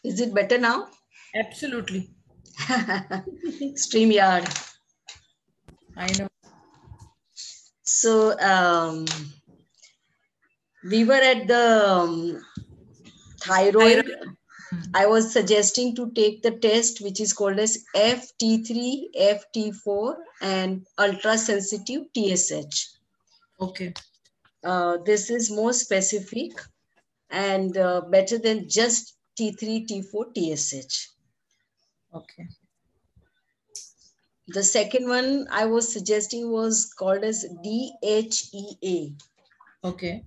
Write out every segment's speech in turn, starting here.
Is it better now? Absolutely. StreamYard. I know. So we were at the thyroid. Thyroid. I was suggesting to take the test which is called as FT3, FT4 and ultra sensitive TSH. Okay. This is more specific and better than just T3, T4, TSH. Okay. The second one I was suggesting was called as DHEA. Okay.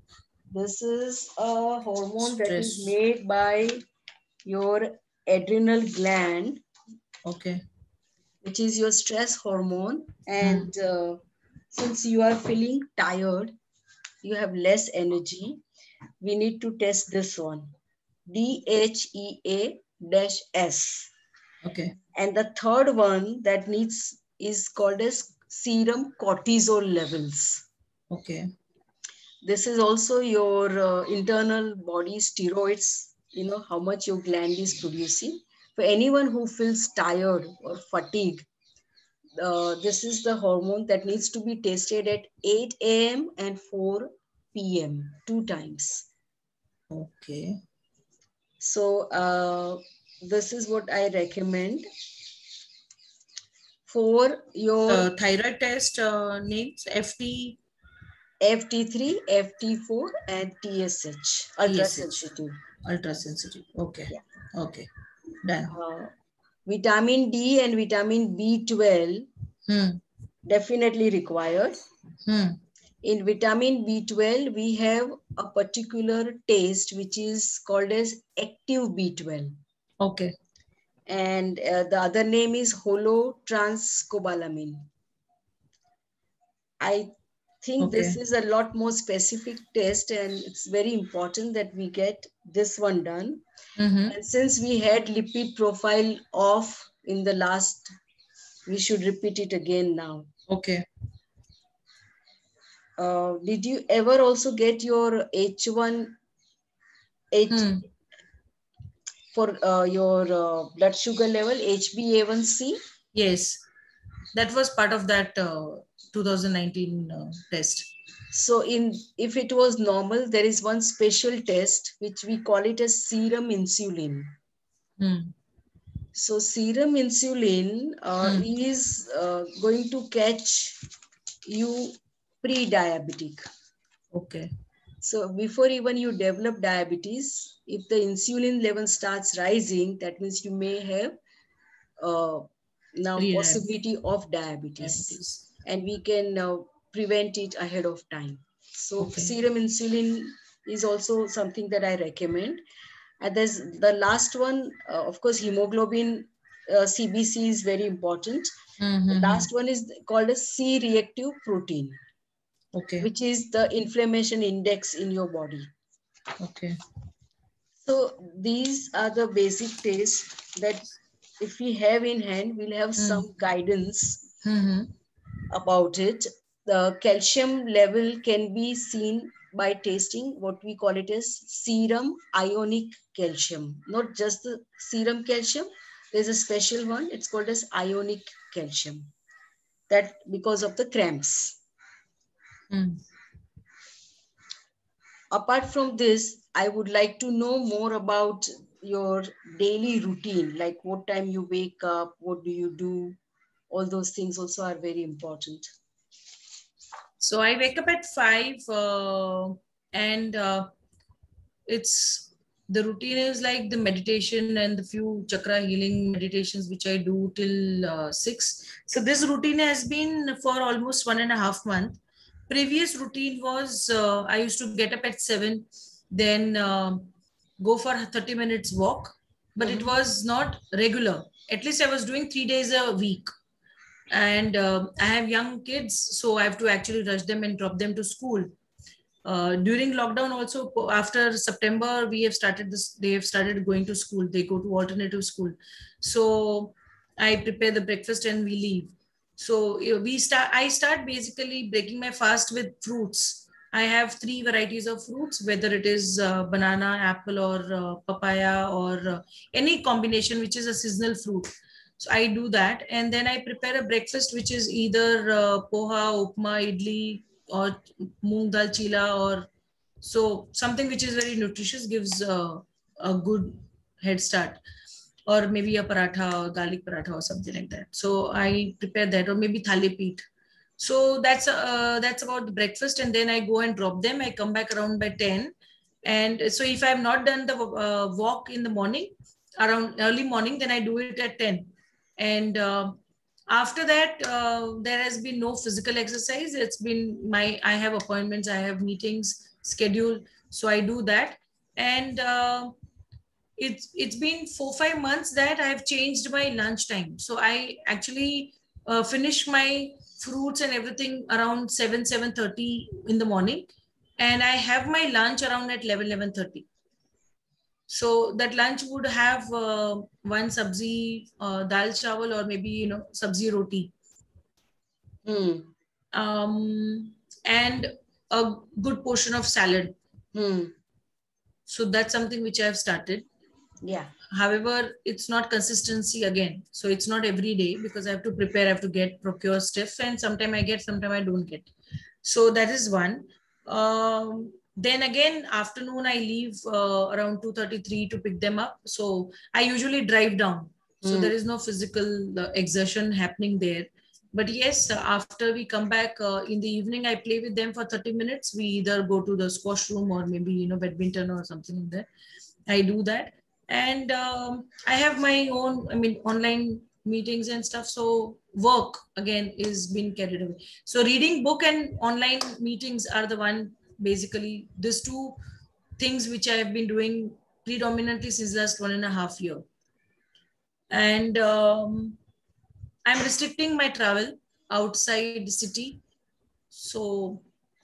This is a hormone that is Stress. made by your adrenal gland, Okay. which is your stress hormone. And since you are feeling tired, you have less energy, we need to test this one, DHEA-S. Okay. And the third one that needs is called as serum cortisol levels. Okay. This is also your internal body steroids, how much your gland is producing. For anyone who feels tired or fatigued, this is the hormone that needs to be tested at 8 a.m. and 4 p.m. 2 times. Okay. So this is what I recommend for your Thyroid test names FT, FT3, FT4, and TSH, ultra TSH, sensitive. ultra sensitive. Okay. Yeah. Okay. Done. Vitamin D and vitamin B12 Hmm. definitely required. Hmm. In vitamin B12, we have a particular taste which is called as active B12. Okay. And the other name is holotranscobalamin. I think Okay. this is a lot more specific test and it's very important that we get this one done. Mm-hmm. And since we had lipid profile off in the last, we should repeat it again now. Okay. Did you ever also get your H1 H Hmm. for your blood sugar level, HbA1c? Yes. That was part of that 2019 test. So if it was normal, there is one special test which we call it as serum insulin. Hmm. So serum insulin is going to catch you pre-diabetic. Okay. So before even you develop diabetes, if the insulin level starts rising, that means you may have uh, now possibility of diabetes, Diabetes. and we can prevent it ahead of time. So Okay. serum insulin is also something that I recommend. And there's the last one, of course, hemoglobin CBC is very important. The Mm-hmm. last one is called a C-reactive protein, Okay. which is the inflammation index in your body. Okay. So these are the basic tests that if we have in hand, we'll have Mm. some guidance Mm-hmm. about it. The calcium level can be seen by tasting what we call it as serum ionic calcium, not just the serum calcium. There's a special one, it's called as ionic calcium, that because of the cramps. Mm. Apart from this, I would like to know more about your daily routine, like what time you wake up, what do you do. All those things also are very important. So I wake up at 5 and it's the routine is like the meditation and the few chakra healing meditations which I do till 6. So this routine has been for almost 1.5 months. Previous routine was I used to get up at 7, then go for 30 minutes walk, but it Mhm. was not regular. At least I was doing 3 days a week. And I have young kids, so I have to actually rush them and drop them to school. During lockdown also, after September, we have started this, they have started going to school, they go to alternative school. So I prepare the breakfast and we leave. So I start basically breaking my fast with fruits. I have 3 varieties of fruits, whether it is banana, apple, or papaya, or any combination which is a seasonal fruit. So I do that, and then I prepare a breakfast which is either poha, upma, idli, or moong dal chila, or so something which is very nutritious, gives a good head start, or maybe a paratha or garlic paratha or something like that. So I prepare that, or maybe thali peeth. So that's about the breakfast, and then I go and drop them. I come back around by 10, and so if I've not done the walk in the morning, around early morning, then I do it at 10, and after that there has been no physical exercise. It's been I have appointments, I have meetings scheduled, so I do that, and it's been 4-5 months that I've changed my lunch time. So I actually finish my fruits and everything around 7:30 in the morning, and I have my lunch around at 11:30. So that lunch would have one sabzi, dal chawal, or maybe sabzi roti, Hmm. and a good portion of salad. Hmm. So that's something which I have started. Yeah. However, it's not consistency again. So it's not every day, because I have to prepare, I have to procure stuff, and sometime I get, sometime I don't get. So that is one. Then again, afternoon I leave around 2:33 to pick them up. So I usually drive down. So there is no physical exertion happening there. But yes, after we come back in the evening, I play with them for 30 minutes. We either go to the squash room, or maybe, badminton or something like that. I do that. And I have my own, online meetings and stuff. So work again is being carried away. So reading book and online meetings are the one, basically these two things which I have been doing predominantly since last 1.5 years. And I'm restricting my travel outside the city. So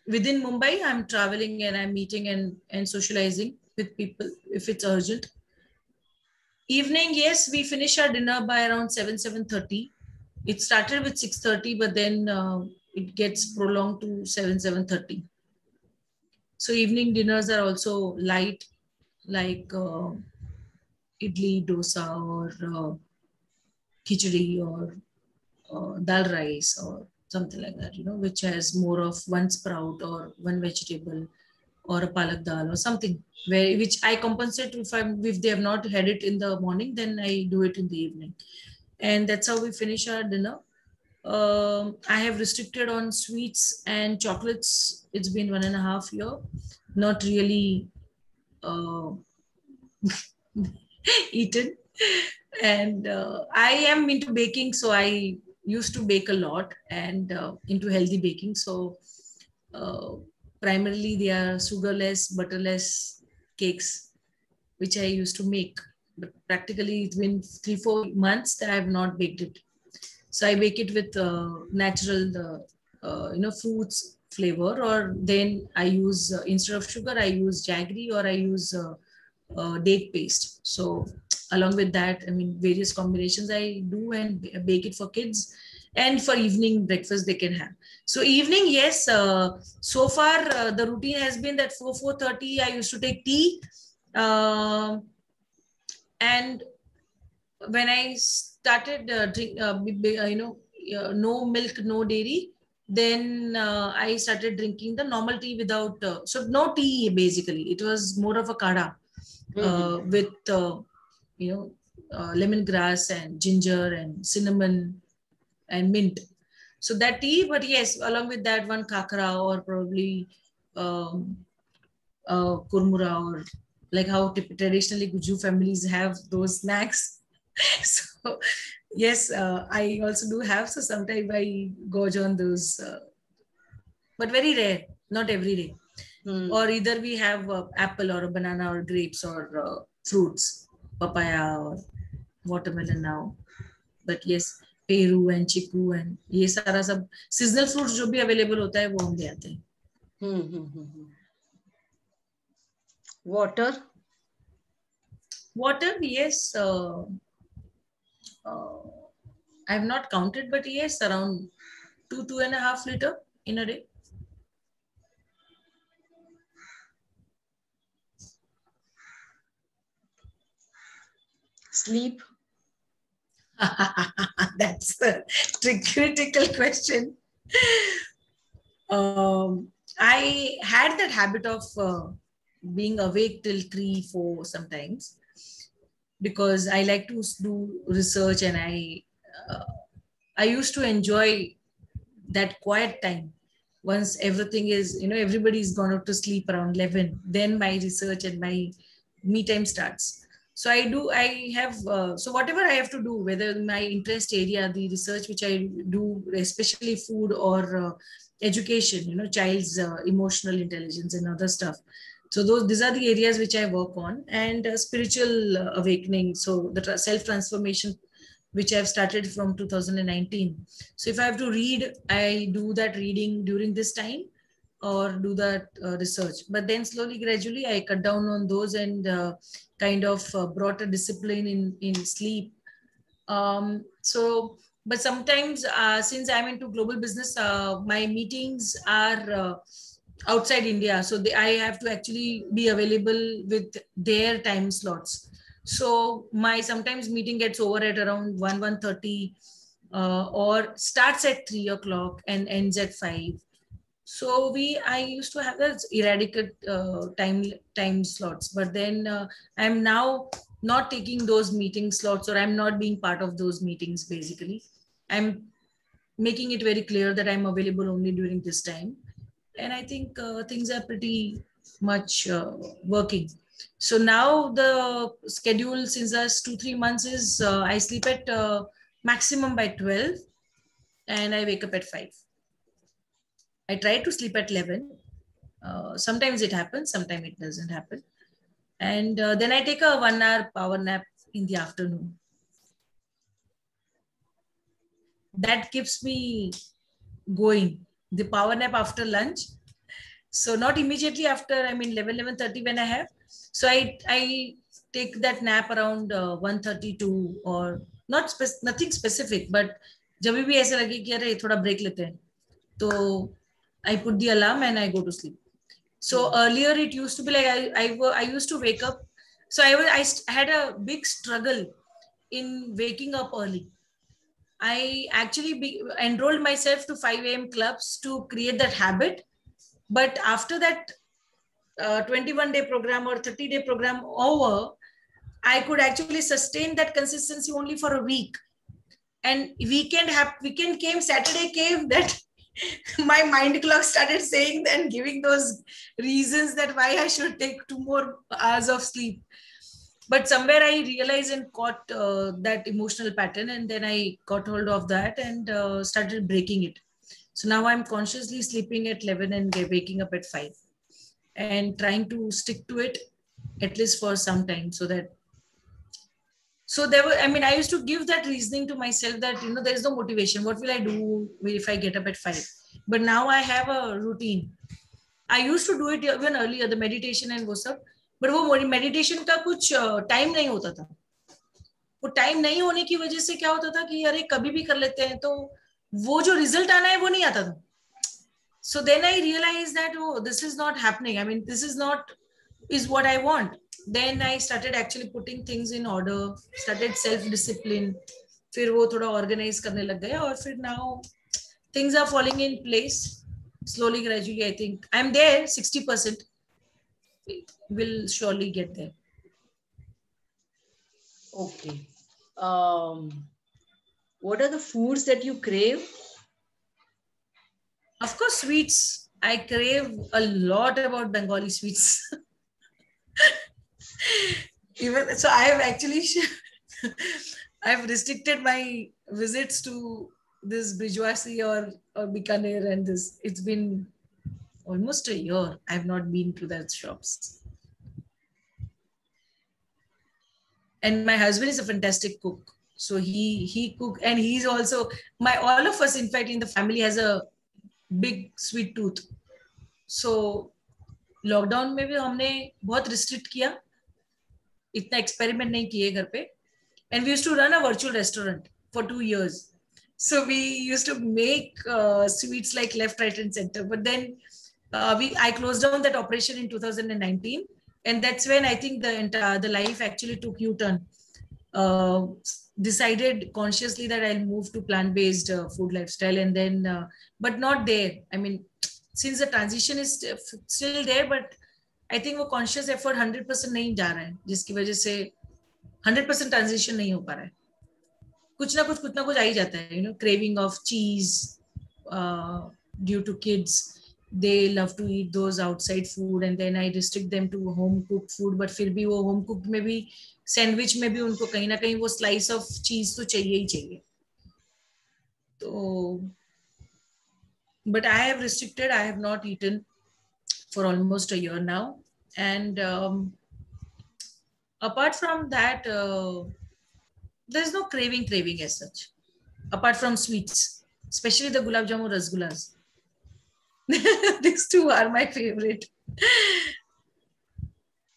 within Mumbai, I'm traveling and I'm meeting and socializing with people if it's urgent. Evening, yes, we finish our dinner by around 7:30. It started with 6:30, but then it gets prolonged to 7:30. So evening dinners are also light, like idli, dosa, or khichdi, or dal rice, or something like that, which has more of one sprout or one vegetable, or a palak dal or something, which I compensate if they have not had it in the morning, then I do it in the evening. And that's how we finish our dinner. I have restricted on sweets and chocolates. It's been 1.5 years. Not really eaten. And I am into baking, so I used to bake a lot, and into healthy baking. So primarily they are sugarless, butterless cakes, which I used to make. But practically it's been 3-4 months that I have not baked it. So I bake it with natural, fruits flavor, or then I use, instead of sugar, I use jaggery, or I use date paste. So along with that, various combinations I do and bake it for kids, and for evening breakfast they can have. So evening, yes, so far the routine has been that 4:30 I used to take tea, and when I started no milk, no dairy, then I started drinking the normal tea without, so no tea basically. It was more of a kada with, lemongrass and ginger and cinnamon and mint. So that tea, but yes, along with that, one kakra, or probably um, kurmura, or like how traditionally Guju families have those snacks. So yes, I also do have. So sometimes I gorge on those, but very rare, not every day. Or either we have apple, or a banana, or grapes, or fruits, papaya or watermelon now. But yes, peru and chiku and ये सारा सब seasonal fruits जो भी available होता है वो हम ले आते हैं. Water? Water, yes. I have not counted, but yes, around 2.5 liters in a day. Sleep. That's a critical question. I had that habit of being awake till 3, 4 sometimes, because I like to do research, and I used to enjoy that quiet time. Once everything is, everybody's gone out to sleep around 11, then my research and my me time starts. So I have, so whatever I have to do, whether my interest area, the research which I do, especially food or education, child's emotional intelligence and other stuff. So these are the areas which I work on, and spiritual awakening. So the self-transformation, which I've started from 2019. So if I have to read, I do that reading during this time, or do that research. But then slowly, gradually, I cut down on those, and kind of brought a discipline in sleep. But sometimes, since I'm into global business, my meetings are outside India. So I have to actually be available with their time slots. So my sometimes meeting gets over at around 1:30, or starts at 3 o'clock and ends at 5. So I used to have that erratic time slots, but then I'm now not taking those meeting slots, or I'm not being part of those meetings. Basically, I'm making it very clear that I'm available only during this time, and I think things are pretty much working. So now the schedule since last 2-3 months is, I sleep at maximum by 12, and I wake up at 5. I try to sleep at 11. Sometimes it happens, sometimes it doesn't happen. And then I take a 1 hour power nap in the afternoon. That keeps me going. The power nap after lunch. So not immediately after, 11:30 when I have. So I take that nap around 1:32, or nothing specific, but जब भी ऐसे लगे कि अरे थोड़ा break लेते हैं, तो I put the alarm and I go to sleep. So earlier it used to be like I used to wake up. So I had a big struggle in waking up early. I actually enrolled myself to 5 a.m. clubs to create that habit. But after that 21-day program or 30-day program over, I could actually sustain that consistency only for a week. And weekend came, Saturday came, that my mind clock started saying and giving those reasons that why I should take 2 more hours of sleep. But somewhere I realized and caught that emotional pattern, and then I got hold of that and started breaking it. So now I'm consciously sleeping at 11 and waking up at 5, and trying to stick to it at least for some time, so that I used to give that reasoning to myself that, there is no motivation. What will I do if I get up at 5? But now I have a routine. I used to do it even earlier, the meditation and वो सब, but वो meditation का कुछ time नहीं होता था. वो time नहीं होने की वजह से क्या होता था कि अरे कभी भी कर लेते हैं, तो वो जो result आना है वो नहीं आता था. So then I realized that, oh, this is not happening. This is what I want. Then I started actually putting things in order, started self-discipline. फिर वो थोड़ा organize करने लग गया, और फिर now things are falling in place. Slowly, gradually, I think I'm there 60%. Will surely get there. Okay. What are the foods that you crave? Of course, sweets. I crave a lot about Bengali sweets. Even so, I have actually I've restricted my visits to this Brijwasi or Bikaner, and this. It's been almost a year I've not been to those shops. And my husband is a fantastic cook. So he cook, and he's also all of us, in fact, in the family has a big sweet tooth. So lockdown में भी हमने बहुत restrict किया, इतना experiment नहीं किए घर पे. And we used to run a virtual restaurant for 2 years. So we used to make sweets like left, right, and center. But then I closed down that operation in 2019, and that's when I think the life actually took U-turn. decided consciously that I'll move to plant-based food lifestyle, and then, but not there. I mean, since the transition is still there, but I think वो conscious effort 100% नहीं जा रहा है, जिसकी वजह से 100% transition नहीं हो पा रहा है. कुछ ना कुछ आ ही जाता है, craving of cheese due to kids. They love to eat those outside food, and then I restrict them to home cooked food. But फिर भी वो home cooked में भी sandwich में भी उनको कहीं ना कहीं वो slice of cheese तो चाहिए ही चाहिए. तो but I have restricted. I have not eaten for almost a year now, and apart from that, there's no craving as such. Apart from sweets, especially the gulab jamun rasgullas. These two are my favorite.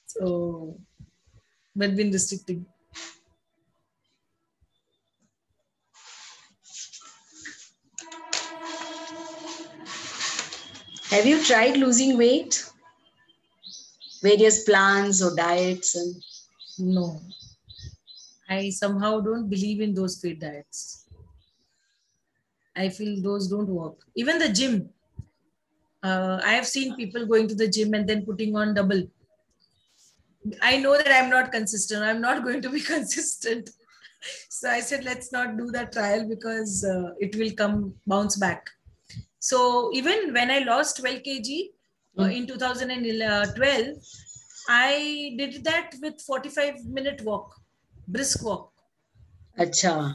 So, but been restricting. Have you tried losing weight? Various plans or diets? No. I somehow don't believe in those fit diets. I feel those don't work. Even the gym. I have seen people going to the gym and then putting on double. I know that I'm not consistent. I'm not going to be consistent. So I said, let's not do that trial because it will bounce back. So even when I lost 12 kg in 2012, I did that with 45-minute walk, brisk walk. Acha.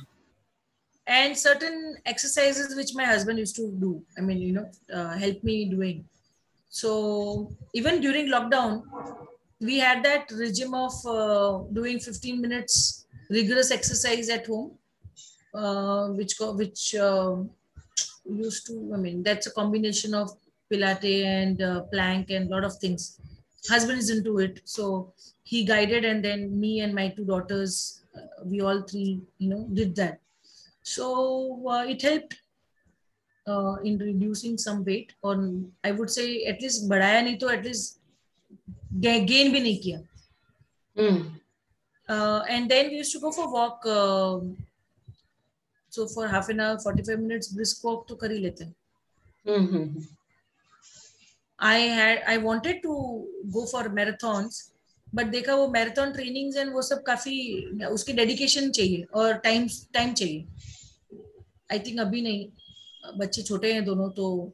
And certain exercises which my husband used to do. I mean, help me doing. So even during lockdown, we had that regime of doing 15 minutes rigorous exercise at home, which used to, I mean, that's a combination of Pilates and plank and a lot of things. Husband is into it. So he guided, and then me and my two daughters, we all three, did that. So it helped in reducing some weight, or I would say at least बढ़ाया नहीं तो at least gain भी नहीं किया. And then we used to go for walk. So for half an hour, 45 minutes brisk walk तो कर ही लेते हैं. I wanted to go for marathons, but देखा वो marathon trainings and वो सब काफी उसकी dedication चाहिए और time चाहिए. I think अभी नहीं, बच्चे छोटे हैं दोनों, तो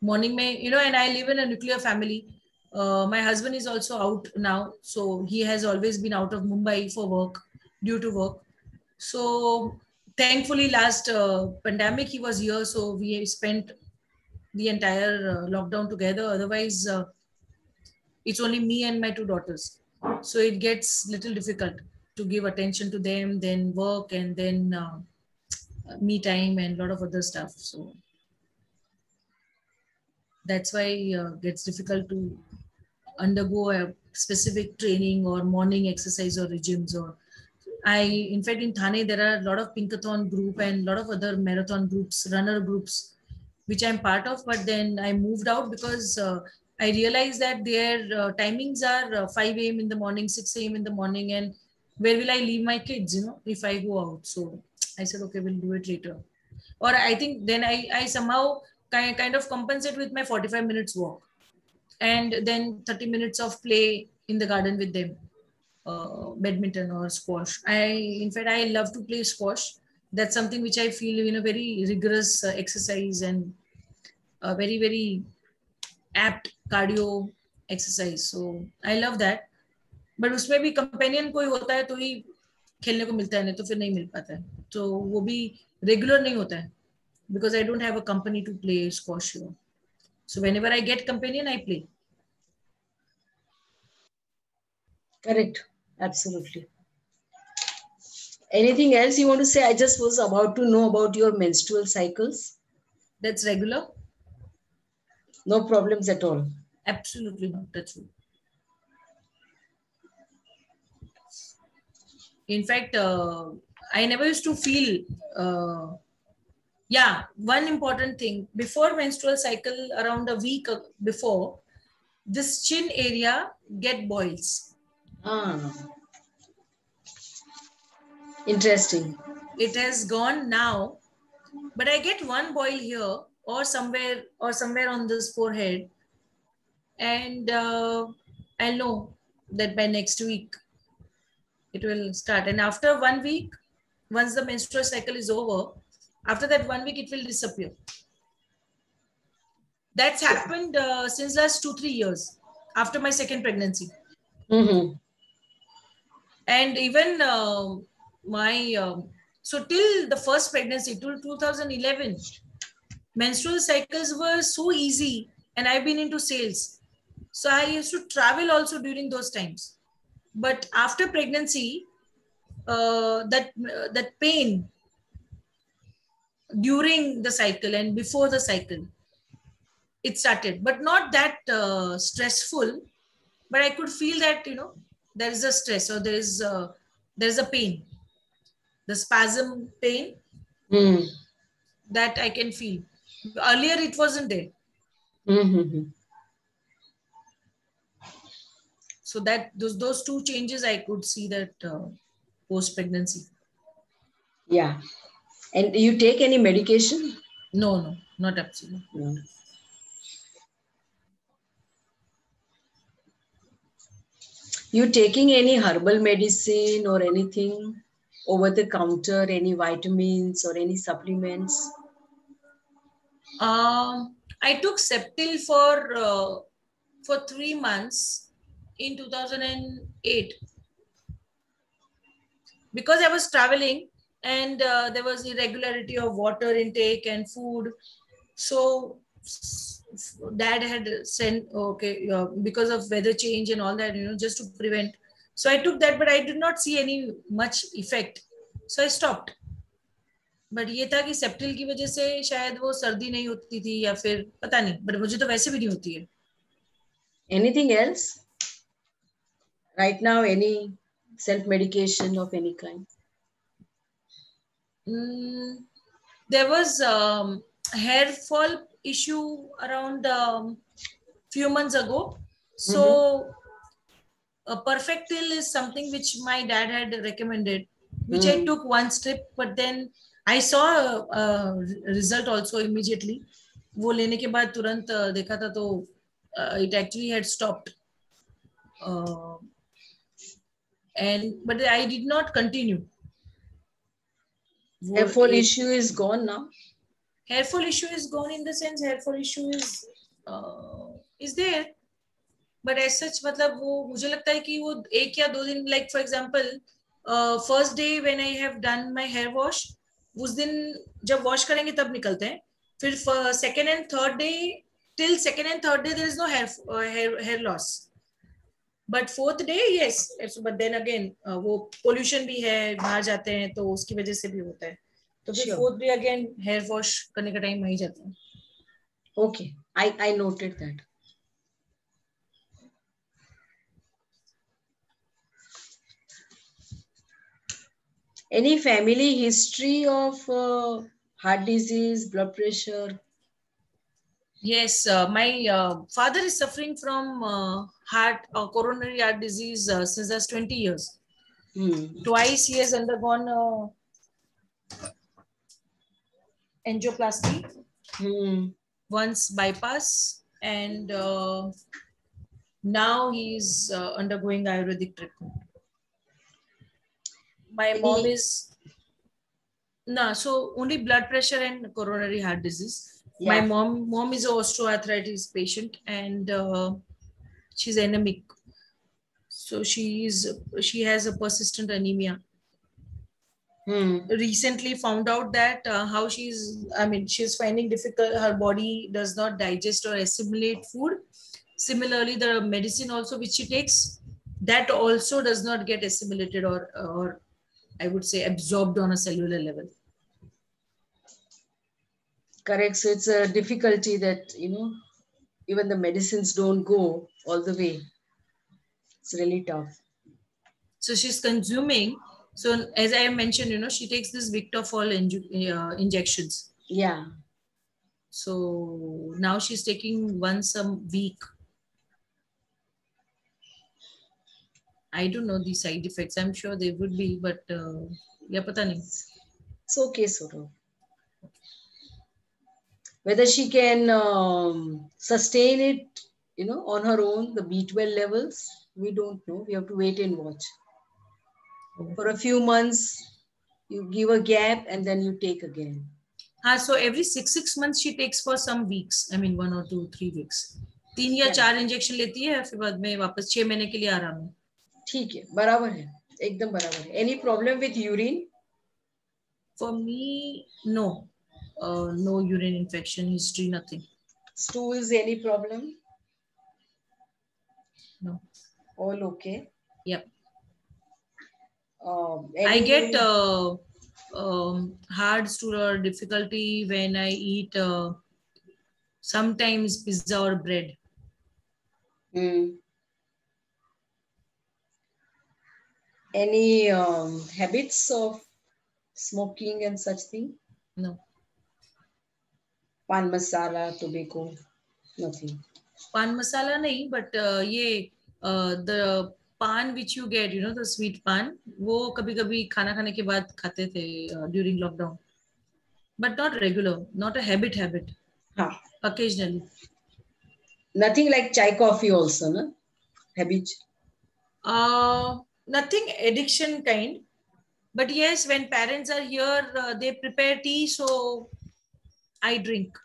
morning में, and I live in a nuclear family. My husband is also out now, so he has always been out of Mumbai for work, due to work. So thankfully last pandemic he was here, so we spent the entire lockdown together. Otherwise it's only me and my two daughters, so it gets little difficult to give attention to them, then work, and then me time and a lot of other stuff. So that's why it gets difficult to undergo a specific training or morning exercise or regimes. Or in fact in Thane there are a lot of Pinkathon group and a lot of other marathon groups, runner groups, which I'm part of, but then I moved out because I realized that their timings are 5 a.m. in the morning, 6 a.m. in the morning, and where will I leave my kids, if I go out? So I said, okay, we'll do it later. Or I think then I somehow kind of compensate with my 45 minutes walk, and then 30 minutes of play in the garden with them, badminton or squash. In fact, I love to play squash. That's something which I feel, very rigorous exercise and a very, very apt cardio exercise. So I love that. But उसमें भी companion कोई होता है तो ही खेलने को मिलता है, नहीं तो फिर नहीं मिल पाता है. तो वो भी regular नहीं होता है, because I don't have a company to play squash. So whenever I get companion, I play. Correct. Absolutely. Anything else you want to say? I just was about to know about your menstrual cycles. That's regular. No problems at all. Absolutely not. That's true. In fact, I never used to feel. One important thing, before menstrual cycle, around a week before, this chin area get boils. Interesting. It has gone now, but I get one boil here or somewhere on this forehead, and I'll know that by next week it will start. And after 1 week, once the menstrual cycle is over, after that 1 week it will disappear. That's happened since last 2-3 years after my second pregnancy. Mm-hmm. And even my so till the first pregnancy, till 2011, menstrual cycles were so easy, and I've been into sales, so I used to travel also during those times. But after pregnancy, that pain during the cycle and before the cycle, it started, but not that stressful. But I could feel that, there is a stress, or there's a pain, the spasm pain, Mm. that I can feel. Earlier it wasn't there. Mm-hmm. So that those two changes I could see that post pregnancy. Yeah. And you take any medication? No, not absolutely. No. You taking any herbal medicine or anything over the counter, any vitamins or any supplements? I took Septil for 3 months in 2008, because I was traveling, and there was irregularity of water intake and food. So dad had sent, okay, because of weather change and all that, just to prevent. So I took that, but I did not see any much effect, so I stopped. But ये था कि सेप्टिल की वजह से शायद वो सर्दी नहीं होती थी, या फिर पता नहीं, बट मुझे तो वैसे भी नहीं होती है. Anything else? Right now, any self-medication of any kind? There was hair fall issue around few months ago. So Perfectil is something which my dad had recommended, which I took one strip, but then I saw a result also immediately. वो लेने के बाद तुरंत देखा था, तो it actually had stopped. But I did not continue. Hair fall issue is gone now? Hair fall issue is gone, in the sense hair fall issue is there. But as such, मतलब वो मुझे लगता है कि वो 1 या 2 दिन, like for example, first day when I have done my hair wash, उस दिन जब wash करेंगे तब निकलते हैं. फिर second and third day, till second and third day there is no hair loss. But fourth day, yes. But then again, वो pollution भी है, बाहर जाते हैं तो उसकी वजह से भी होता है. तो फिर fourth day again hair wash करने का time वही जाता है. Okay, I noted that. Any family history of heart disease, blood pressure? Yes, my father is suffering from coronary heart disease since last 20 years. Twice he has undergone angioplasty, once bypass, and now he's undergoing Ayurvedic treatment. My mom is so only blood pressure and coronary heart disease. Yeah. My mom is an osteoarthritis patient, and she's anemic. So she has a persistent anemia. Recently found out that how she's finding difficult, her body does not digest or assimilate food. Similarly, the medicine also which she takes, that also does not get assimilated or I would say absorbed on a cellular level. Correct. So it's a difficulty that, even the medicines don't go all the way. It's really tough. So she's consuming. So as I mentioned, she takes this Victofol injections. Yeah. So now she's taking once a week. I don't know the side effects. I'm sure they would be, but yeah, pata nahi. It's okay, Saurav. Whether she can sustain it, on her own, the B12 levels, we don't know. We have to wait and watch. For a few months, you give a gap and then you take again. So every 6 months she takes for some weeks. I mean 1 or 2, 3 weeks. 3 या 4 injection लेती है, फिर बाद में वापस 6 महीने के लिए आराम है. ठीक है, बराबर है, एकदम बराबर है. Any problem with urine? For me, no. No urine infection history, nothing. Stools, any problem? No. All okay? Yep. I get hard stool or difficulty when I eat sometimes pizza or bread. Any habits of smoking and such thing? No. Pan masala, tobacco, nothing. Pan masala nahi, but the pan which you get, the sweet pan, वो कभी-कभी खाना खाने के बाद खाते थे during lockdown. But not regular, not a habit. Occasionally. Nothing like chai coffee also, no? Habit? Nothing addiction kind. But yes, when parents are here, they prepare tea, so I drink.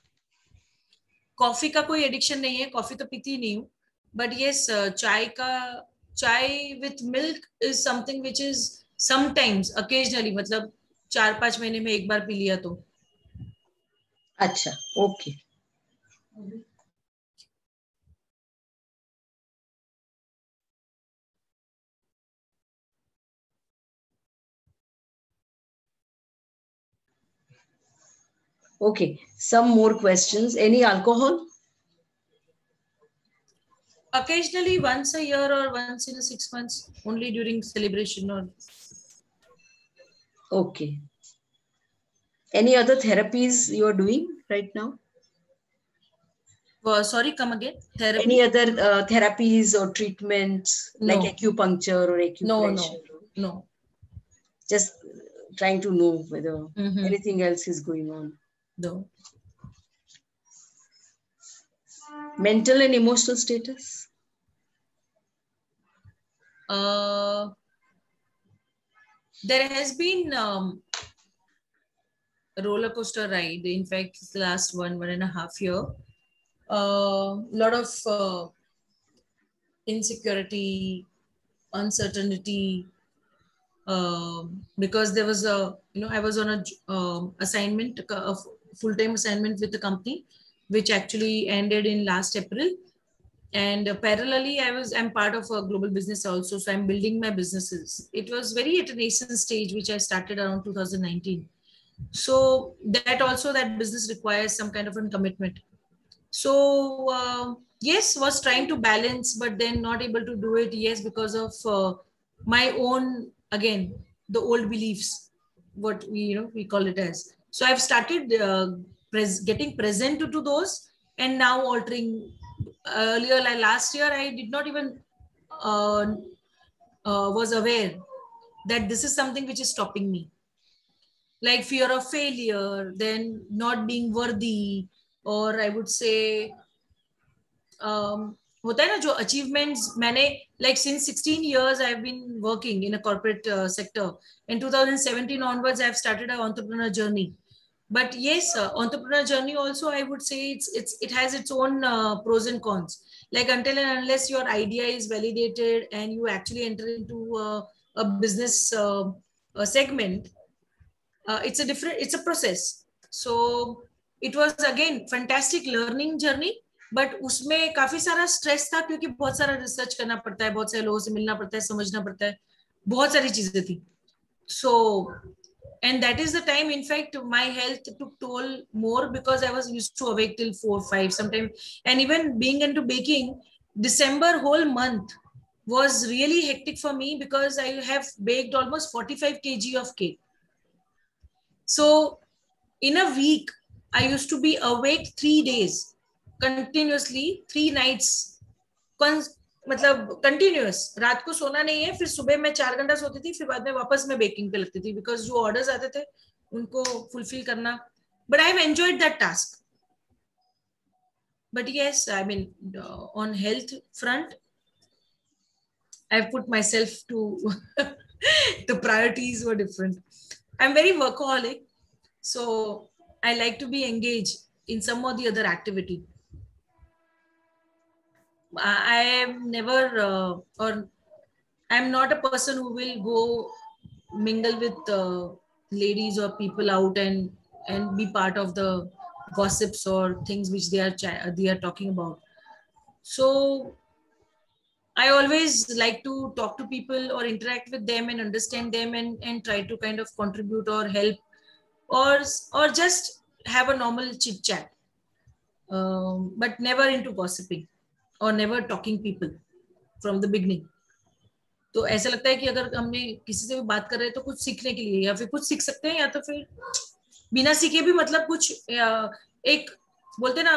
Coffee का कोई addiction नहीं है, coffee तो पीती नहीं हूँ. But yes, chai with milk is something which is sometimes, occasionally, मतलब 4-5 महीने में एक बार पी लिया तो. अच्छा, okay. Okay, some more questions. Any alcohol? Occasionally, once a year or once in 6 months, only during celebration or. Okay. Any other therapies you are doing right now? Sorry, come again. Therapy? Any other therapies or treatments, no, like acupuncture or acupressure? No. Just trying to know whether anything else is going on. No. Mental and emotional status? There has been a roller coaster ride. In fact, the last 1.5 year. Lot of insecurity, uncertainty, because there was I was on a assignment, a full-time assignment with the company, which actually ended in last April. And parallelly, I'm part of a global business also. So I'm building my businesses. It was very at a nascent stage, which I started around 2019. So that business requires some kind of a commitment. So yes, was trying to balance, but then not able to do it. Yes, because of my own, again, the old beliefs, what we call it as. So I've started getting present to those, and now altering. Earlier, like last year, I did not even was aware that this is something which is stopping me. Like fear of failure, then not being worthy, or I would say होता है ना जो achievements मैंने like since 16 years I've been working in a corporate sector. In 2017 onwards I've started an entrepreneur journey. But yes, entrepreneur journey also I would say it has its own pros and cons. Like until and unless your idea is validated and you actually enter into a business segment, it's a process. So it was again fantastic learning journey. But उसमें काफी सारा stress था क्योंकि बहुत सारा research करना पड़ता है, बहुत सारे लोगों से मिलना पड़ता है, समझना पड़ता है, बहुत सारी चीजें थी. So and that is the time, in fact, my health took toll more because I was used to awake till 4-5 sometimes. And even being into baking, December whole month was really hectic for me because I have baked almost 45 kg of cake. So in a week, I used to be awake 3 days continuously, 3 nights, मतलब continuous, रात को सोना नहीं है, फिर सुबह मैं 4 घंटा सोती थी, फिर बाद में वापस मैं बेकिंग पे लगती थी, बिकॉज जो ऑर्डर्स आते थे उनको फुलफिल करना. But I have enjoyed that task. But yes, I mean, on health front, I've put myself to the priorities were different. I'm very workaholic, so I like to be engaged in some or the other activity. I am never, or I'm not a person who will go mingle with ladies or people out and be part of the gossips or things which they are talking about. So I always like to talk to people or interact with them and understand them, and try to kind of contribute or help, or just have a normal chit chat, but never into gossiping or never talking people from the beginning. तो ऐसा लगता है कि अगर हमने किसी से भी बात कर रहे हैं तो कुछ सीखने के लिए, या फिर कुछ सीख सकते हैं, या तो फिर बिना सीखे भी मतलब कुछ एक बोलते ना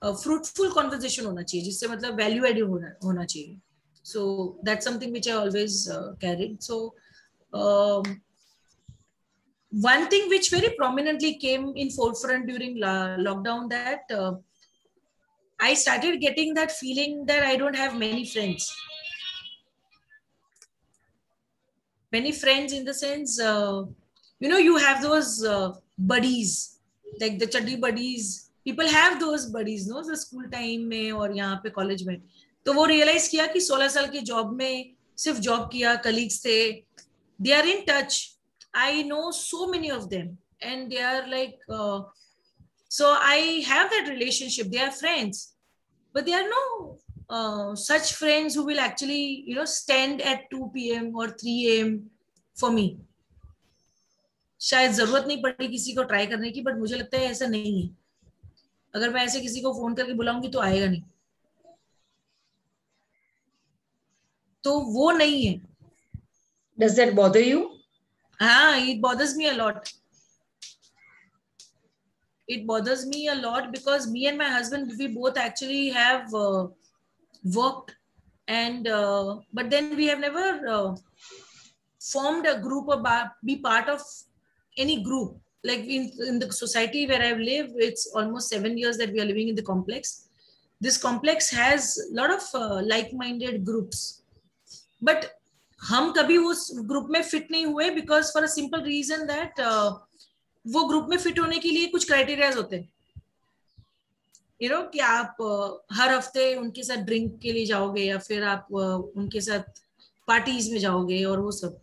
फ्रूटफुल कॉन्वर्जेशन होना चाहिए, जिससे मतलब वैल्यू एडिड होना चाहिए. So that's something which I always carried. So one thing which very prominently came in forefront during lockdown, that I started getting that feeling that I don't have many friends. Many friends in the sense, you have those buddies, like the chuddy buddies. People have those buddies, no, the school time में और यहाँ पे college में. तो वो realise किया कि 16 साल की जॉब में सिर्फ जॉब किया, कलीग्स थे, they are in touch. I know so many of them, and they are like, so I have that relationship. They are friends, but there are no such friends who will actually, stand at 2 p.m. or 3 a.m. for me. शायद जरूरत नहीं पड़ी किसी को try करने की, but मुझे लगता है ऐसा नहीं है. अगर मैं ऐसे किसी को फोन करके बुलाऊंगी तो आएगा नहीं, तो वो नहीं है. Does that bother you? हाँ, it bothers me a lot. It bothers me a lot because me and my husband, we both actually have worked, and but then we have never formed a group or be part of any group. Like in the society where I live, it's almost 7 years that we are living in the complex. This complex has a lot of like-minded groups, but हम कभी उस group में fit नहीं हुए, because for a simple reason that वो group में fit होने के लिए कुछ क्राइटेरियाज होते हैं. कि आप हर हफ्ते उनके साथ ड्रिंक के लिए जाओगे, या फिर आप उनके साथ पार्टीज में जाओगे, और वो सब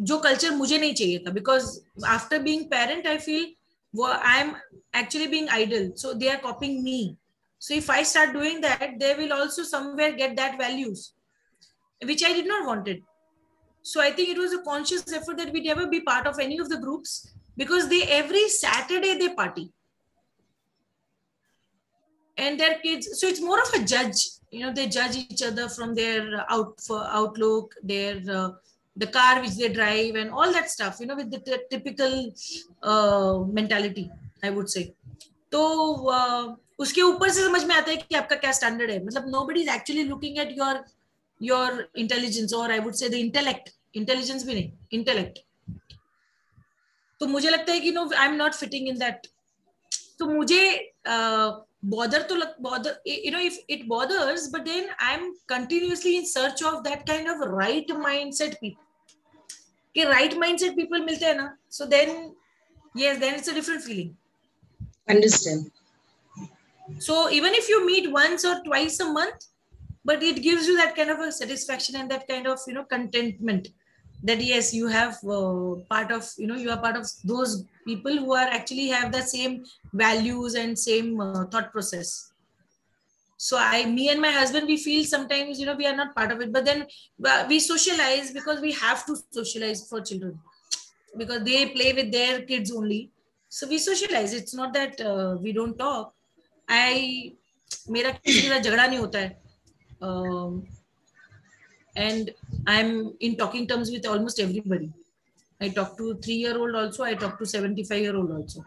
जो कल्चर मुझे नहीं चाहिए था. Because after being parent I feel I am actually being idol, so they are copying me. So if I start doing that, they will also somewhere get that values which I did not wanted. So I think it was a conscious effort that we never be part of any of the groups, because they every Saturday they party, and their kids, so it's more of a judge. They judge each other from their outlook, their the car which they drive, and all that stuff, with the typical mentality, I would say. तो उसके ऊपर से समझ में आता है कि आपका क्या स्टैंडर्ड है. मतलब nobody is actually looking at your intelligence, or I would say the intellect. Intelligence भी नहीं, intellect. तो मुझे लगता है कि I'm not fitting in that. तो मुझे bother, if it bothers, but then I'm continuously in search of that kind of right mindset people. कि right mindset people मिलते हैं ना, so then yes, then it's a different feeling. Understand. So even if you meet once or twice a month, but it gives you that kind of a satisfaction and that kind of contentment, that yes, you have part of you are part of those people who are actually have the same values and same thought process. So me and my husband, we feel sometimes we are not part of it, but then we socialize because we have to socialize for children, because they play with their kids only. So we socialize. It's not that we don't talk. मेरा किसी के साथ झगड़ा नहीं होता है. And I'm in talking terms with almost everybody. I talk to 3-year-old also. I talk to 75-year-old also.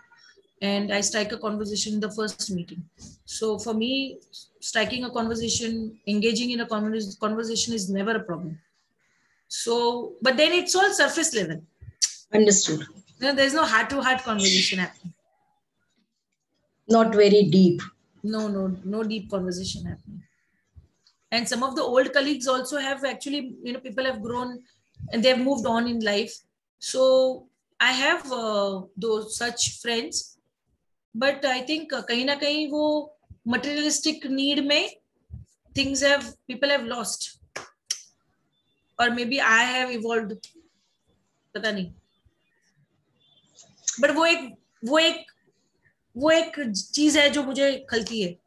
and I strike a conversation in the first meeting. So for me, striking a conversation, engaging in a conversation is never a problem. So, but then it's all surface level. Understood. There's no heart-to-heart conversation happening. Not very deep. No deep conversation happening. And some of the old colleagues also have actually, people have grown and they have moved on in life. So I have those such friends, but I think kahin na kahin wo materialistic need mein people have lost, or maybe I have evolved, पता नहीं. But वो एक चीज है जो मुझे खलती है.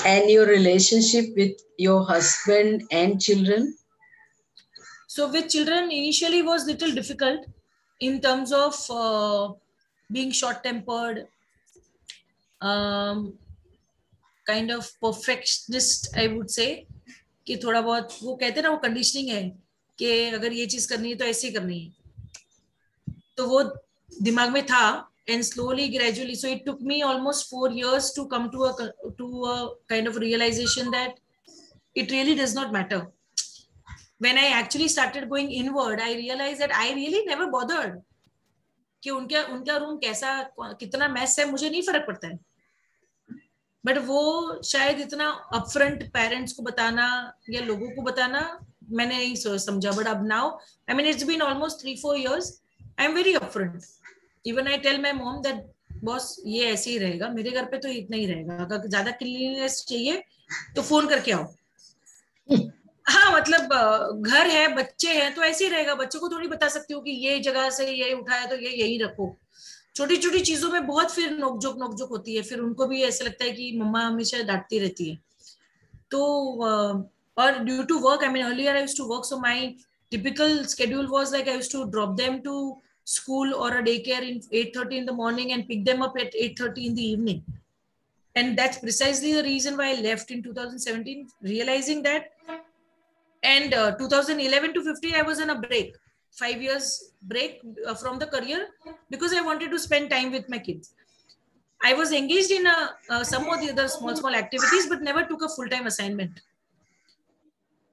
And your relationship with your husband and children? So with children, initially was little difficult in terms of being short-tempered, kind of perfectionist, I would say. कि थोड़ा बहुत वो कहते हैं ना, वो कंडीशनिंग है कि अगर ये चीज करनी है तो ऐसे ही करनी है, तो वो दिमाग में था. And slowly, gradually, so it took me almost 4 years to come to a kind of realization that it really does not matter. When I actually started going inward, I realized that I really never bothered कि उनका room कैसा, कितना mess है, मुझे नहीं फर्क पड़ता है. बट वो शायद इतना अपफ्रंट पेरेंट्स को बताना या लोगों को बताना मैंने नहीं समझा. बट अब now, I mean, it's been almost 3-4 years, I am very upfront. Even I tell my mom that boss ये ऐसे ही रहेगा, मेरे घर पे तो इतना ही रहेगा, अगर ज्यादा क्लीननेस चाहिए तो फोन करके आओ. हाँ, मतलब घर है, बच्चे हैं, तो ऐसे ही रहेगा. बच्चों को थोड़ी बता सकती हूँ कि ये जगह से ये उठाया तो ये यही रखो. छोटी छोटी चीजों में बहुत फिर नोकझोंक होती है. फिर उनको भी ऐसा लगता है कि मम्मा हमेशा डांटती रहती है. तो और due to work, I mean earlier I used to work, so my typical schedule was like I used to drop them to school or a daycare in 8:30 in the morning and pick them up at 8:30 in the evening. And that's precisely the reason why I left in 2017, realizing that. And 2011 to 15, I was on a break, 5 years break from the career, because I wanted to spend time with my kids. I was engaged in some of the other small activities, but never took a full-time assignment.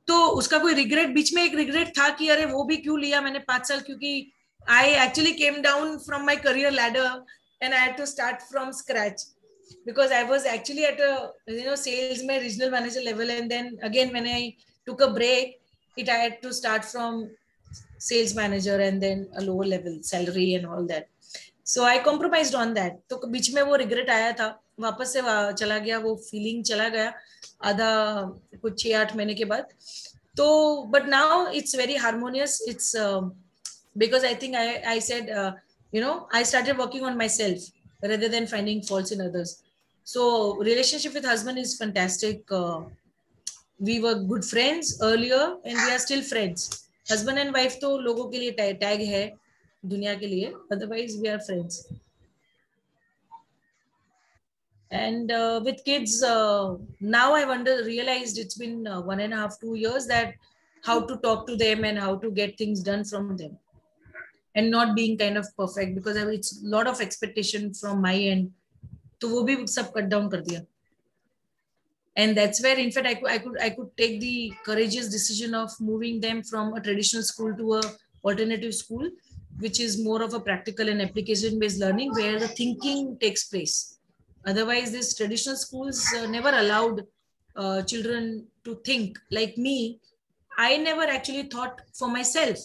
तो उसका कोई regret, बीच में एक regret था कि अरे वो भी क्यों लिया मैंने 5 साल, क्योंकि I actually came down from my career ladder and I had to start from scratch, because I was actually at a sales में regional manager level, and then again when I took a break, I had to start from sales manager and then a lower level salary and all that. So I compromised on that. तो बीच में वो regret आया था, वापस से चला गया, वो feeling चला गया आधा कुछ 6-8 महीने के बाद. तो but now it's very harmonious. It's because I think I said, I started working on myself rather than finding faults in others. So relationship with husband is fantastic. We were good friends earlier and we are still friends. Husband and wife to logo ke liye tag hai, duniya ke liye, otherwise we are friends. And with kids, now I've realized it's been 1.5-2 years that how to talk to them and how to get things done from them. And not being kind of perfect, because it's a lot of expectation from my end. तो वो भी सब cut down कर दिया. And that's where, in fact, I could take the courageous decision of moving them from a traditional school to a alternative school, which is more of a practical and application-based learning where the thinking takes place. Otherwise, these traditional schools never allowed children to think. Like me, I never actually thought for myself.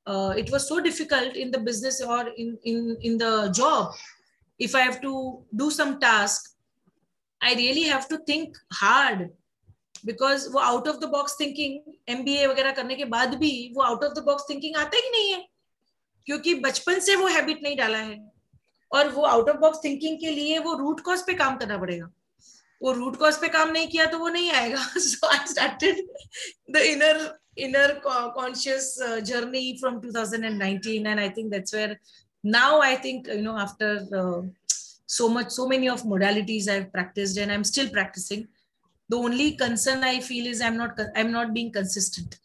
It was so difficult in the business or in the job. If I have to do some task, I really have to think hard, because वो out of the box thinking, MBA वगैरह करने के बाद भी वो out of the box thinking आता ही नहीं है, क्योंकि बचपन से वो हैबिट नहीं डाला है. और वो out of box thinking के लिए वो root cause पे काम करना पड़ेगा. वो root cause पे काम नहीं किया तो वो नहीं आएगा. So I started the inner conscious journey from 2019, and I think that's where now I think after so many of modalities I've practiced and I'm still practicing. The only concern I feel is I'm not being consistent.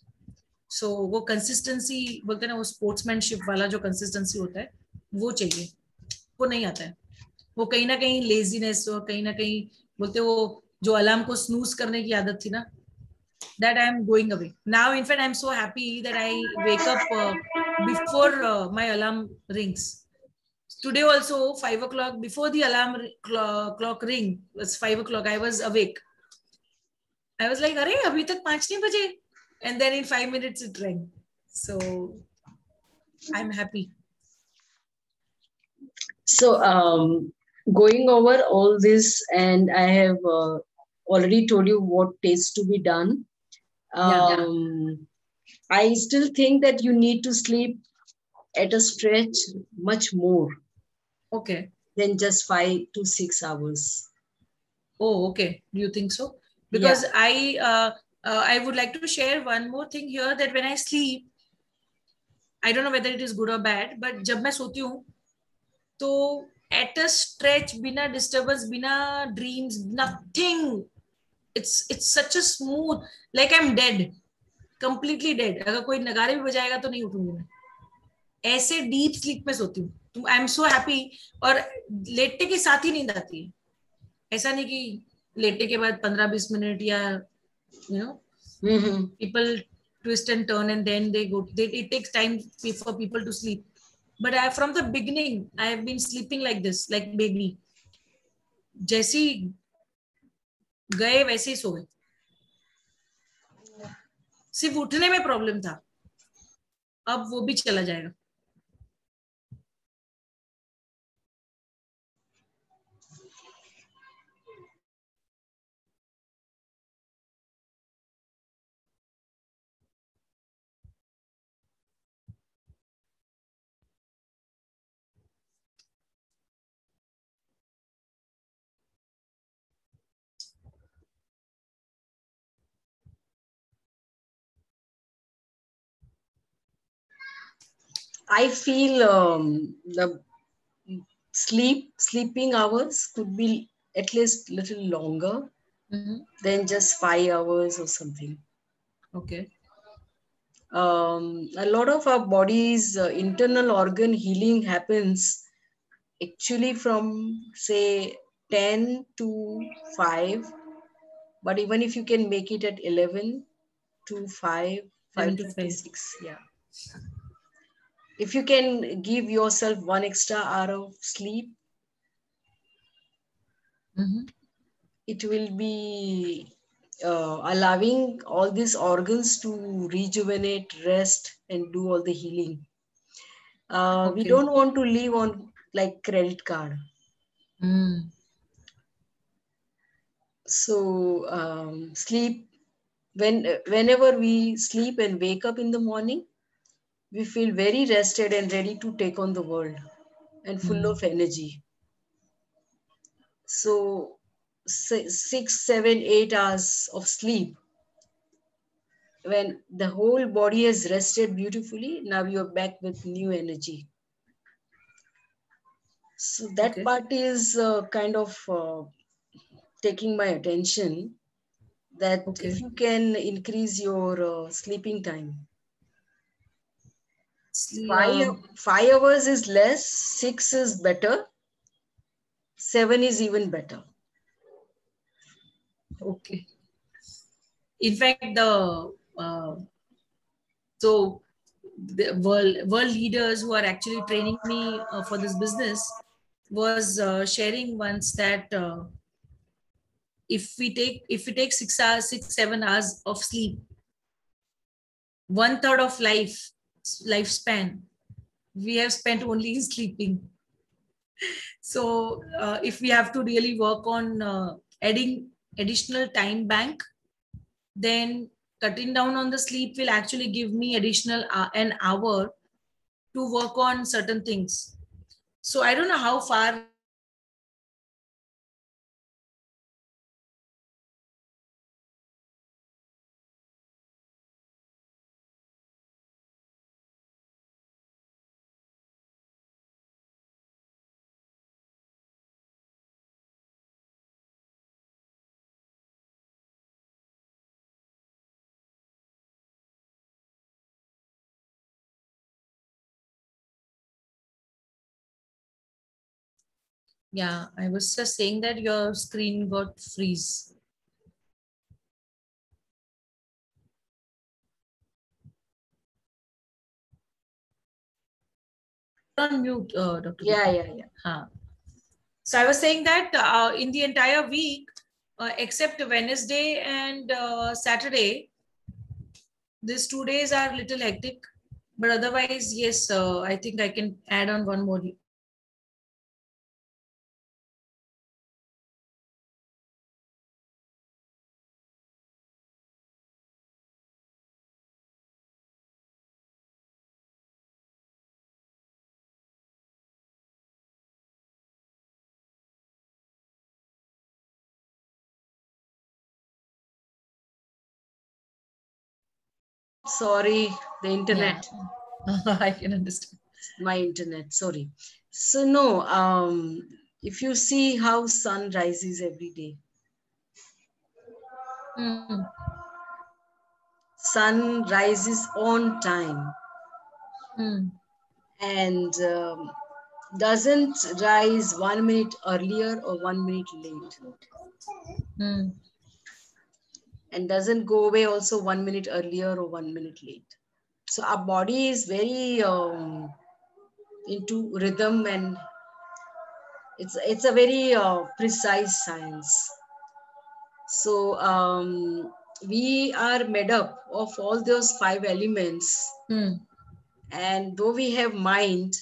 सो वो consistency बोलते हैं ना, वो sportsmanship वाला जो consistency होता है वो चाहिए, वो नहीं आता है। वो कहीं ना कहीं लेजीनेस और कहीं ना कहीं बोलते वो जो अलार्म को स्नूज करने की आदत थी ना, that I am going away now. In fact, I'm so happy that I wake up before my alarm rings. Today also 5 o'clock, before the alarm clock ring was 5 o'clock, I was awake. I was like, "Arey, abhi tak 5 nahi baje," and then in 5 minutes it rang. So I'm happy. So, going over all this, and I have already told you what needs to be done. Yeah. I still think that you need to sleep at a stretch much more Okay. than just 5 to 6 hours. Oh, okay. Do you think so? Yeah. Because I would like to share one more thing here, that when I sleep, I don't know whether it is good or bad, but जब मैं सोती हूँ तो at a stretch, बिना disturbance, बिना dreams, nothing. It's such a smooth, like I'm dead, completely dead. अगर कोई नगाड़े भी बजाएगा तो नहीं उठूंगी मैं, ऐसे डीप स्लीप में सोती हूँ। I am so happy. और लेटने के साथ ही नींद आती है, ऐसा नहीं कि लेटने के बाद 15-20 मिनट या you know Mm-hmm. people twist and turn and then they go, it takes time for people to sleep. But from the beginning I have been sleeping like this, like baby. जैसे ही गए वैसे ही सो गए, सिर्फ उठने में problem था, अब वो भी चला जाएगा। I feel the sleeping hours could be at least little longer than just 5 hours or something. Okay. A lot of our body's internal organ healing happens actually from say 10 to 5, but even if you can make it at 11 to 5, 7 to 5. 5:36, yeah. If you can give yourself 1 extra hour of sleep, it will be allowing all these organs to rejuvenate, rest, and do all the healing. We Okay. don't want to live on like credit card. So sleep, whenever we sleep and wake up in the morning, we feel very rested and ready to take on the world and full of energy. So 6, 7, 8 hours of sleep, when the whole body has rested beautifully, now you're back with new energy. So that Okay. part is kind of taking my attention, that Okay. if you can increase your sleeping time. Five, Uh, 5 hours is less, 6 is better, 7 is even better. okay. In fact, so the world leaders who are actually training me for this business was sharing once that if we take 6 hours, 6-7 hours of sleep, 1/3 of lifespan we have spent only in sleeping. So if we have to really work on adding additional time bank, then cutting down on the sleep will actually give me additional an hour to work on certain things. So I don't know how far Yeah, I was just saying that your screen got freeze. On mute, Dr. Yeah, Deepa. yeah, yeah. Huh. So I was saying that in the entire week, except Wednesday and Saturday, these 2 days are a little hectic. But otherwise, yes, I think I can add on one more. Sorry, the internet. Yeah, I can understand. My internet, sorry. So no, if you see how sun rises every day, Hmm. sun rises on time Hmm. and doesn't rise 1 minute earlier or 1 minute late, Hmm. and doesn't go away also 1 minute earlier or 1 minute late. So our body is very into rhythm, and it's a very precise science. So we are made up of all those five elements, Hmm. and though we have mind,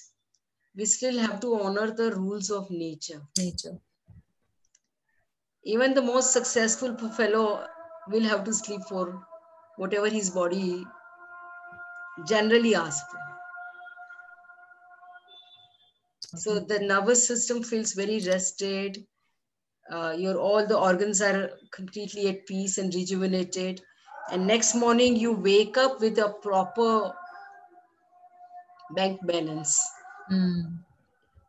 we still have to honor the rules of nature. Nature. Even the most successful fellow will have to sleep for whatever his body generally asks for. So the nervous system feels very rested. Your all the organs are completely at peace and rejuvenated. And next morning you wake up with a proper bank balance. Hmm.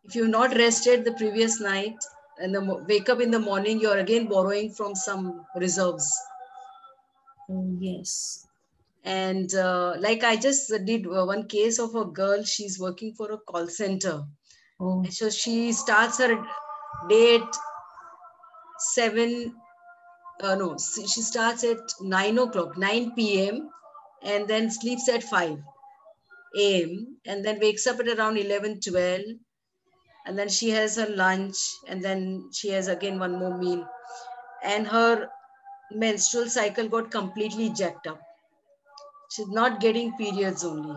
If you've not rested the previous night and wake up in the morning, you're again borrowing from some reserves. Oh, yes. And like I just did one case of a girl, she's working for a call center. Oh. And so she starts her day at 7, no, she starts at 9 o'clock, 9 p.m. and then sleeps at 5 a.m. and then wakes up at around 11, 12. And then she has her lunch and then she has again one more meal. And her menstrual cycle got completely jacked up. She's not getting periods only.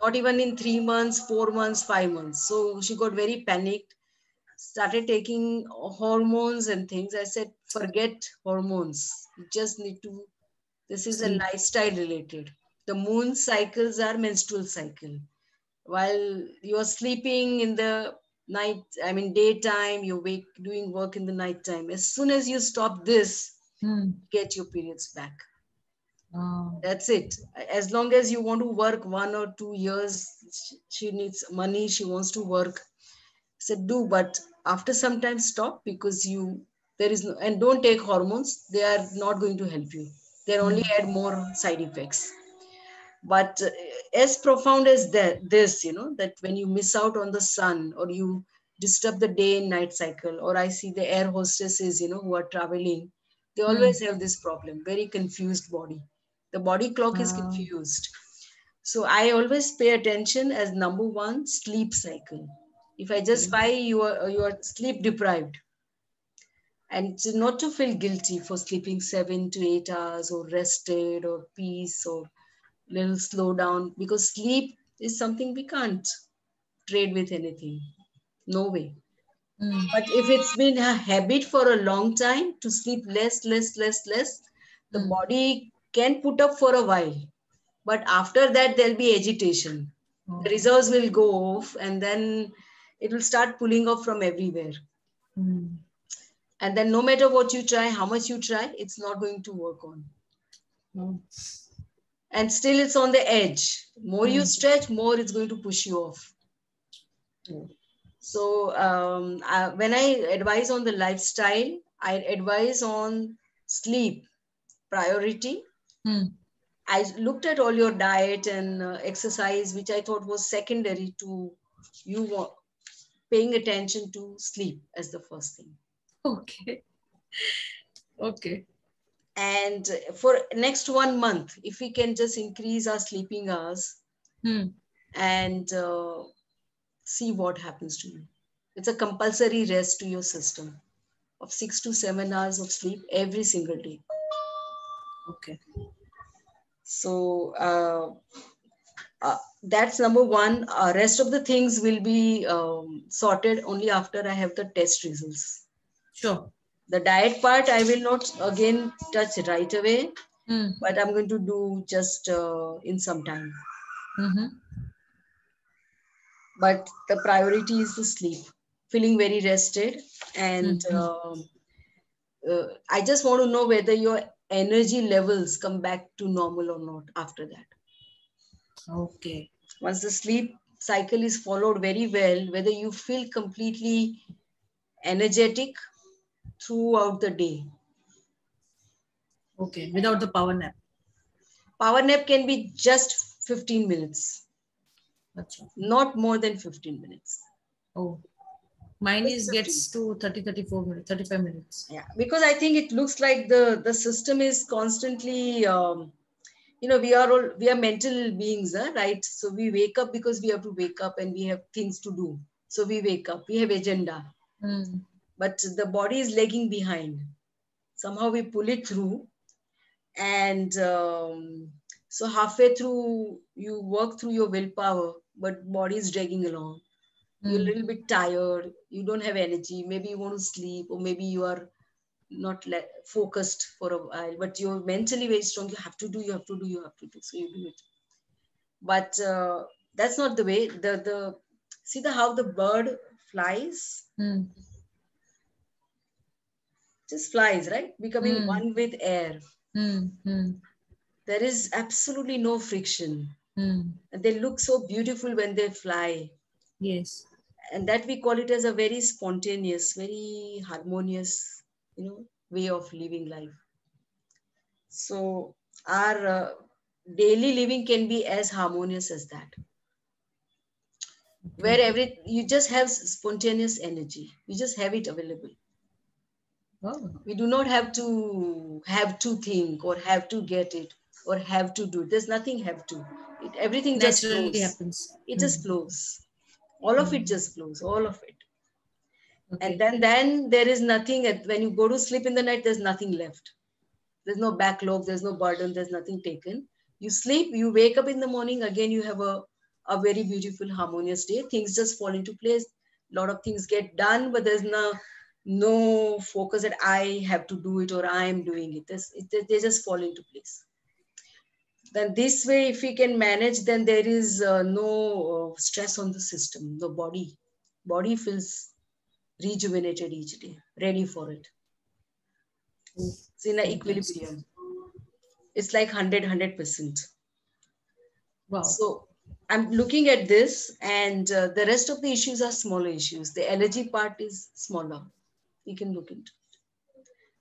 Not even in 3 months, 4 months, 5 months. So she got very panicked, started taking hormones and things. I said, forget hormones. You just need to, this is a Sleep. lifestyle related. The moon cycles are menstrual cycle. While you're sleeping in the night, I mean daytime, you wake doing work in the night time. As soon as you stop this, get your periods back. That's it. As long as you want to work 1 or 2 years, she needs money, she wants to work. I said, do, but after some time stop, because there is no, and don't take hormones. They are not going to help you. They only add more side effects. But as profound as this, that when you miss out on the sun or you disturb the day and night cycle, or I see the air hostesses, who are traveling, they always have this problem, very confused body. The body clock is confused. So I always pay attention as number one, sleep cycle. If I just find you are sleep deprived, and not to feel guilty for sleeping 7 to 8 hours or rested or peace or little slow down, because sleep is something we can't trade with anything. No way. But if it's been a habit for a long time to sleep less, the body can put up for a while. But after that, there'll be agitation. The reserves will go off and then it will start pulling off from everywhere. And then no matter what you try, how much you try, it's not going to work on. And still it's on the edge. More you stretch, more it's going to push you off. So when I advise on the lifestyle, I advise on sleep priority. I looked at all your diet and exercise, which I thought was secondary to you paying attention to sleep as the first thing. Okay. Okay. And for next 1 month, if we can just increase our sleeping hours and see what happens to you. It's a compulsory rest to your system of 6 to 7 hours of sleep every single day. Okay. So that's number one. Rest of the things will be sorted only after I have the test results. Sure. The diet part, I will not again touch right away, but I'm going to do just in some time. But the priority is the sleep, feeling very rested. And I just want to know whether your energy levels come back to normal or not after that. Okay. Once the sleep cycle is followed very well, whether you feel completely energetic throughout the day. Okay. Without the power nap. Power nap can be just 15 minutes. Achha. Not more than 15 minutes. Oh, mine is gets to 30, 34 minutes, 35 minutes. Yeah, because I think it looks like the system is constantly, we are mental beings, right? So we wake up because we have to wake up and we have things to do. So we wake up, we have agenda, but the body is lagging behind. Somehow we pull it through, and so halfway through you work through your willpower, but body is dragging along. You're a little bit tired, you don't have energy, maybe you want to sleep, or maybe you are not focused for a while, but you're mentally very strong. You have to do, so you do it. But that's not the way. See how the bird flies, just flies, right? Becoming one with air. There is absolutely no friction. And they look so beautiful when they fly. Yes. And that we call it as a very spontaneous, very harmonious, way of living life. So our daily living can be as harmonious as that. Okay. Where you just have spontaneous energy. You just have it available. Oh. We do not have to think or have to get it or have to do it. There's nothing have to. Everything just flows. Happens. It just flows. All of it just flows. All of it. Okay. And then there is nothing. When you go to sleep in the night, there's nothing left. There's no backlog. There's no burden. There's nothing taken. You sleep. You wake up in the morning. Again, you have a very beautiful, harmonious day. Things just fall into place. A lot of things get done, but there's no focus that I have to do it or I am doing it. They just fall into place. Then this way, if we can manage, then there is no stress on the system. The body feels rejuvenated each day, ready for it. It's in an equilibrium. It's like 100%. Wow. So I'm looking at this, and the rest of the issues are smaller issues. The energy part is smaller. You can look into it.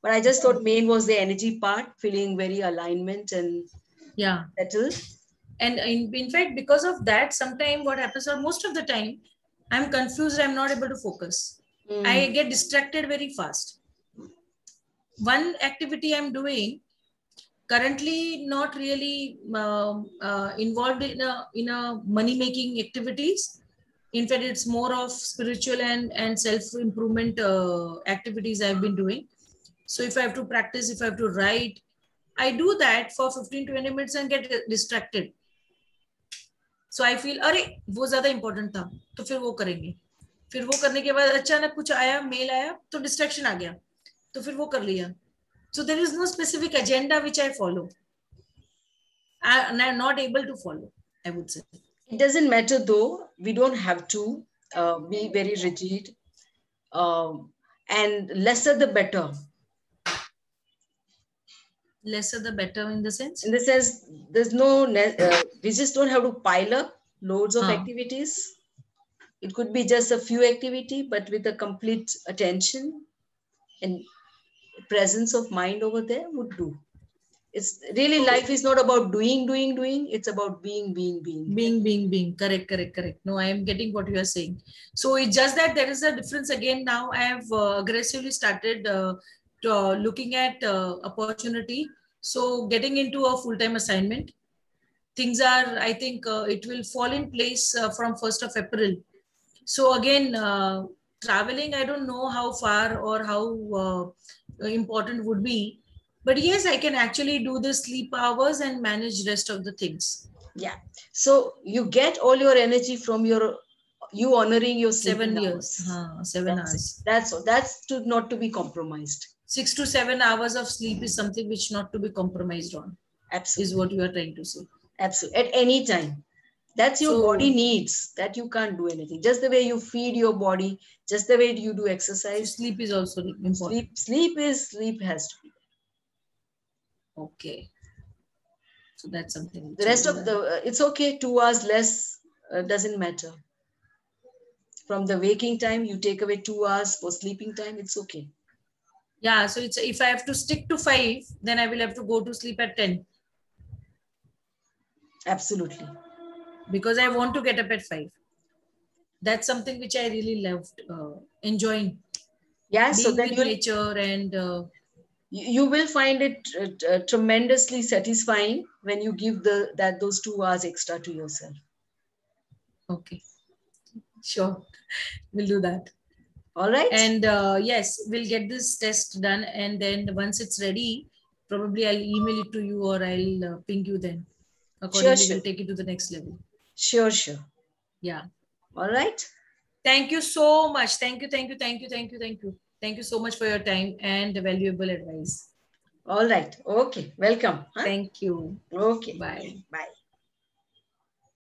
But I just thought main was the energy part, feeling very alignment and settled. And in fact, because of that, sometimes what happens, or most of the time, I'm confused. I'm not able to focus. I get distracted very fast. One activity I'm doing, currently not really involved in a money making activities. In fact, it's more of spiritual and self-improvement activities I've been doing. So if I have to practice, if I have to write, I do that for 15-20 minutes and get distracted. So I feel, अरे वो ज़्यादा important था, तो फिर वो करेंगे. फिर वो करने के बाद अचानक कुछ आया, मेल आया, तो distraction आ गया, तो फिर वो कर लिया. So there is no specific agenda which I follow. And I'm not able to follow, I would say. It doesn't matter though. We don't have to be very rigid. And lesser the better. Lesser the better in the sense? In the sense, there's no, we just don't have to pile up loads of activities. It could be just a few activities, but with a complete attention and presence of mind over there would do. It's really, life is not about doing. It's about being. Being. Correct. No, I am getting what you are saying. So it's just that there is a difference again. Now I have aggressively started looking at opportunity. So getting into a full-time assignment. Things are, I think it will fall in place from 1st of April. So again, traveling, I don't know how far or how important would be. But yes, I can actually do the sleep hours and manage rest of the things. Yeah. So you get all your energy from you honoring your 7 years. hours. 7 hours. That's not to be compromised. 6 to 7 hours of sleep is something which not to be compromised on. Absolutely. Is what you are trying to say. Absolutely. At any time. That's your body needs. That you can't do anything. Just the way you feed your body, just the way you do exercise. So sleep is also important. Sleep has to be. Okay. So that's something. The rest of it's okay. 2 hours less doesn't matter. From the waking time, you take away 2 hours for sleeping time. It's okay. Yeah. So it's, if I have to stick to 5, then I will have to go to sleep at 10. Absolutely. Because I want to get up at 5. That's something which I really loved enjoying. Yeah. Being so then with nature and. You will find it tremendously satisfying when you give those 2 hours extra to yourself. Okay, sure, we'll do that. All right. And yes, we'll get this test done, and then once it's ready, probably I'll email it to you or I'll ping you then. Accordingly, we'll take it to the next level. Sure. Yeah. All right. Thank you so much. Thank you so much for your time and valuable advice. All right. Okay. Welcome. Thank you. Okay. Bye. Bye.